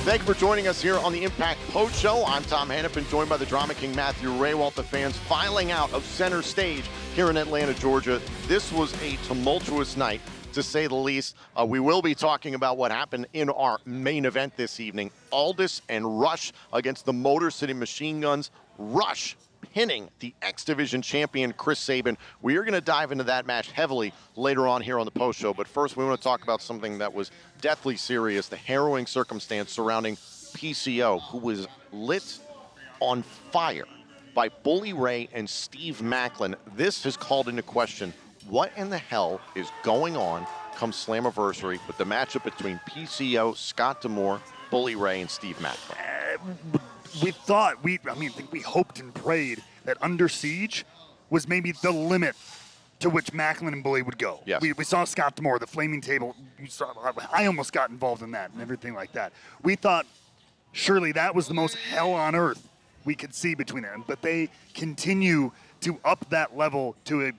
Thank you for joining us here on the Impact Post Show. I'm Tom Hannifan, joined by the drama king Matthew Rehwoldt. The fans filing out of center stage here in Atlanta, Georgia. This was a tumultuous night, to say the least. We will be talking about what happened in our main event this evening. Aldis and Rush against the Motor City Machine Guns. Rush pinning the X Division champion Chris Sabin. We are going to dive into that match heavily later on here on the post show. But first, we want to talk about something that was deathly serious, the harrowing circumstance surrounding PCO, who was lit on fire by Bully Ray and Steve Maclin. This has called into question what in the hell is going on come Slammiversary with the matchup between PCO, Scott D'Amore, Bully Ray, and Steve Maclin. We thought, I think we hoped and prayed that Under Siege was maybe the limit to which Maclin and Bully would go. Yes. We saw Scott D'Amore, the flaming table. I almost got involved in that and everything like that. We thought surely that was the most hell on earth we could see between them, but they continue to up that level to a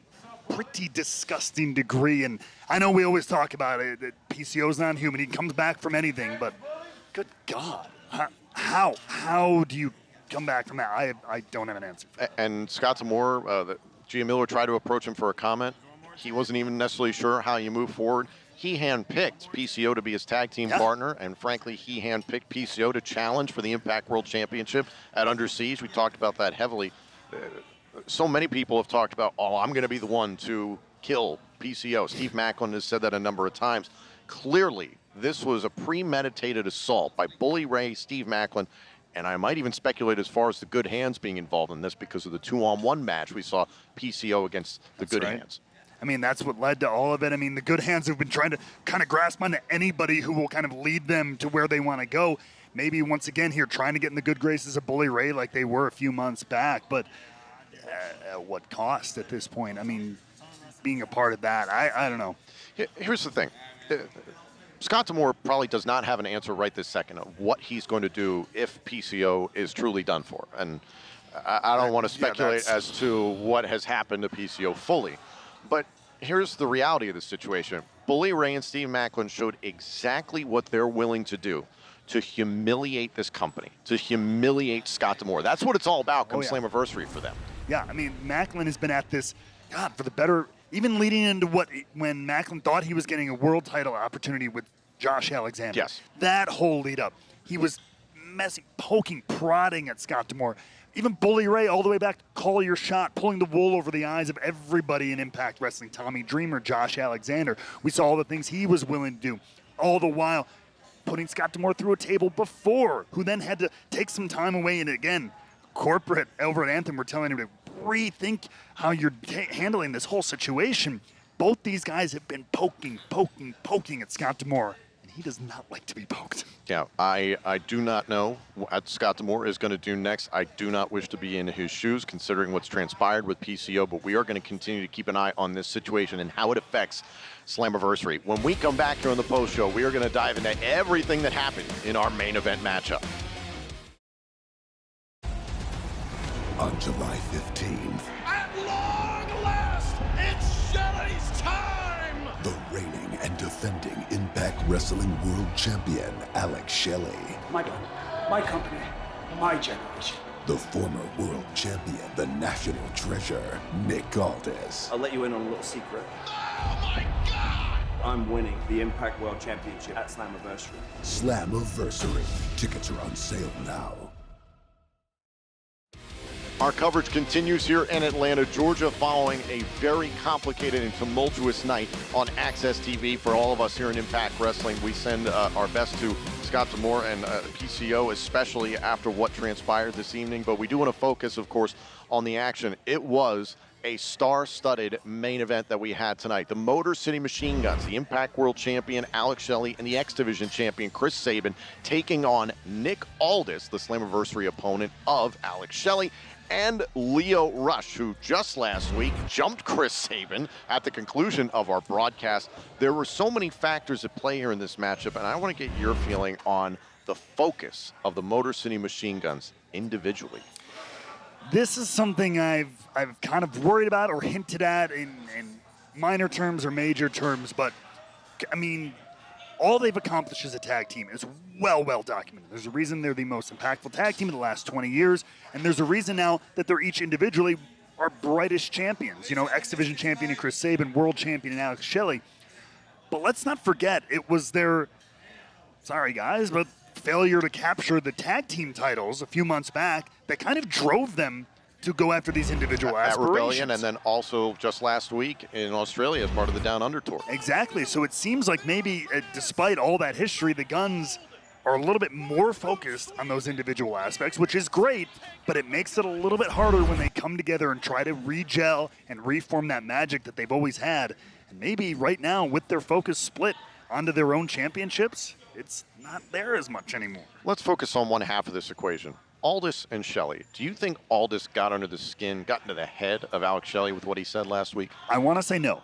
pretty disgusting degree. And I know we always talk about it, that PCO's not human. He comes back from anything, but good God. How do you come back from that? I don't have an answer for that. And Scott D'Amore, Gia Miller tried to approach him for a comment. He wasn't even necessarily sure how you move forward. He handpicked PCO to be his tag team partner, and frankly, he handpicked PCO to challenge for the Impact World Championship at Under Siege. We talked about that heavily. So many people have talked about, I'm going to be the one to kill PCO. Steve Maclin has said that a number of times. Clearly, this was a premeditated assault by Bully Ray, Steve Maclin, and I might even speculate as far as the Good Hands being involved in this because of the 2-on-1 match we saw PCO against the Good Hands. I mean, that's what led to all of it. I mean, the Good Hands have been trying to kind of grasp onto anybody who will kind of lead them to where they want to go. Maybe once again here trying to get in the good graces of Bully Ray like they were a few months back, but at what cost at this point? I mean, being a part of that, I don't know. Here's the thing. Scott D'Amore probably does not have an answer right this second of what he's going to do if PCO is truly done for. And I don't want to speculate as to what has happened to PCO fully. But here's the reality of the situation. Bully Ray and Steve Maclin showed exactly what they're willing to do to humiliate this company, to humiliate Scott D'Amore. That's what it's all about come Slammiversary for them. Yeah, I mean, Maclin has been at this, God, for the better, even leading into when Maclin thought he was getting a world title opportunity with Josh Alexander. Yes. That whole lead up. He was messing, poking, prodding at Scott D'Amore. Even Bully Ray all the way back, call your shot, pulling the wool over the eyes of everybody in Impact Wrestling. Tommy Dreamer, Josh Alexander. We saw all the things he was willing to do. All the while putting Scott D'Amore through a table before, who then had to take some time away. And again, corporate over at Anthem were telling him to rethink how you're handling this whole situation. Both these guys have been poking at Scott D'Amore, and he does not like to be poked. Yeah, I do not know what Scott D'Amore is going to do next. I do not wish to be in his shoes, considering what's transpired with PCO, but we are going to continue to keep an eye on this situation and how it affects Slammiversary. When we come back here on the post show, we are going to dive into everything that happened in our main event matchup. On July 15th, at long last, it's Shelley's time! The reigning and defending Impact Wrestling World Champion, Alex Shelley. My dog, my company, my generation. The former world champion, the national treasure, Nick Aldis. I'll let you in on a little secret. Oh my God! I'm winning the Impact World Championship at Slammiversary. Slammiversary. Tickets are on sale now. Our coverage continues here in Atlanta, Georgia, following a very complicated and tumultuous night on Access TV. For all of us here in Impact Wrestling, we send our best to Scott D'Amore and PCO, especially after what transpired this evening. But we do want to focus, of course, on the action. It was a star-studded main event that we had tonight. The Motor City Machine Guns, the Impact World Champion Alex Shelley, and the X Division Champion Chris Sabin taking on Nick Aldis, the Slammiversary opponent of Alex Shelley, and Lio Rush, who just last week jumped Chris Sabin at the conclusion of our broadcast. There were so many factors at play here in this matchup, and I want to get your feeling on the focus of the Motor City Machine Guns individually. This is something I've kind of worried about or hinted at in minor terms or major terms, but I mean, all they've accomplished as a tag team is well documented. There's a reason they're the most impactful tag team in the last 20 years, and there's a reason now that they're each individually our brightest champions. You know, X Division champion in Chris Sabin, world champion in Alex Shelley. But let's not forget, it was their, sorry guys, but failure to capture the tag team titles a few months back that kind of drove them to go after these individual aspirations. At Rebellion, and then also just last week in Australia as part of the Down Under Tour. Exactly. So it seems like maybe, despite all that history, the Guns are a little bit more focused on those individual aspects, which is great, but it makes it a little bit harder when they come together and try to re-gel and reform that magic that they've always had. And maybe right now, with their focus split onto their own championships, it's not there as much anymore. Let's focus on one half of this equation. Aldis and Shelley. Do you think Aldis got under the skin, got into the head of Alex Shelley with what he said last week? I want to say no.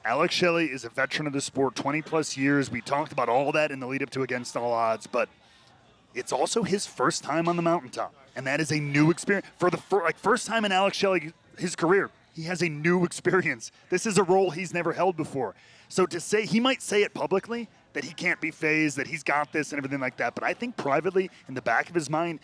Alex Shelley is a veteran of the sport, 20-plus years. We talked about all that in the lead-up to Against All Odds, but it's also his first time on the mountaintop, and that is a new experience. For the first time in Alex Shelley, his career, he has a new experience. This is a role he's never held before. So to say, he might say it publicly, that he can't be phased, that he's got this and everything like that, but I think privately, in the back of his mind,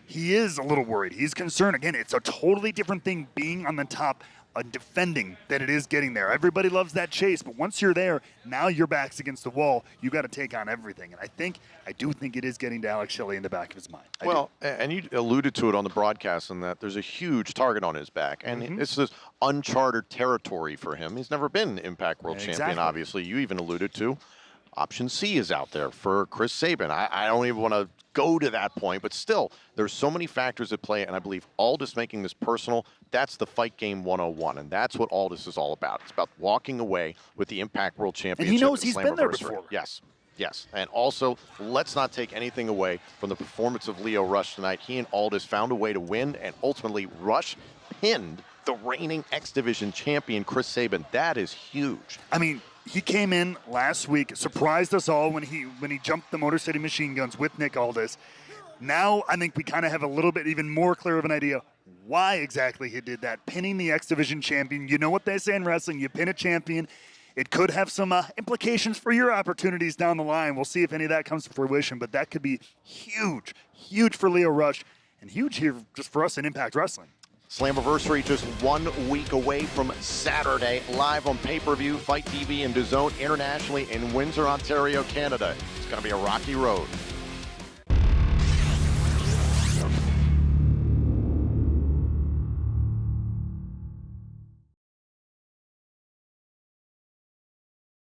he is a little worried. He's concerned. Again, it's a totally different thing being on the top and defending than it is getting there. Everybody loves that chase, but once you're there, now your back's against the wall. You got to take on everything. And I do think it is getting to Alex Shelley in the back of his mind. And you alluded to it on the broadcast in that there's a huge target on his back. And it's this uncharted territory for him. He's never been Impact World Champion, obviously. You even alluded to Option C is out there for Chris Sabin. I don't even want to go to that point, but still, there's so many factors at play, and I believe Aldis making this personal, that's the fight game 101, and that's what Aldis is all about. It's about walking away with the Impact World Championship. And he knows he's been there before. Yes. And also, let's not take anything away from the performance of Lio Rush tonight. He and Aldis found a way to win, and ultimately Rush pinned the reigning X Division champion, Chris Sabin. That is huge. I mean, he came in last week, surprised us all when he jumped the Motor City Machine Guns with Nick Aldis. Now I think we kind of have a little bit even more clear of an idea why exactly he did that, pinning the X Division champion. You know what they say in wrestling, you pin a champion. It could have some implications for your opportunities down the line. We'll see if any of that comes to fruition, but that could be huge for Lio Rush, and huge here just for us in Impact Wrestling. Slammiversary just 1 week away from Saturday, live on pay-per-view, Fight TV, and DAZN internationally in Windsor, Ontario, Canada. It's going to be a rocky road.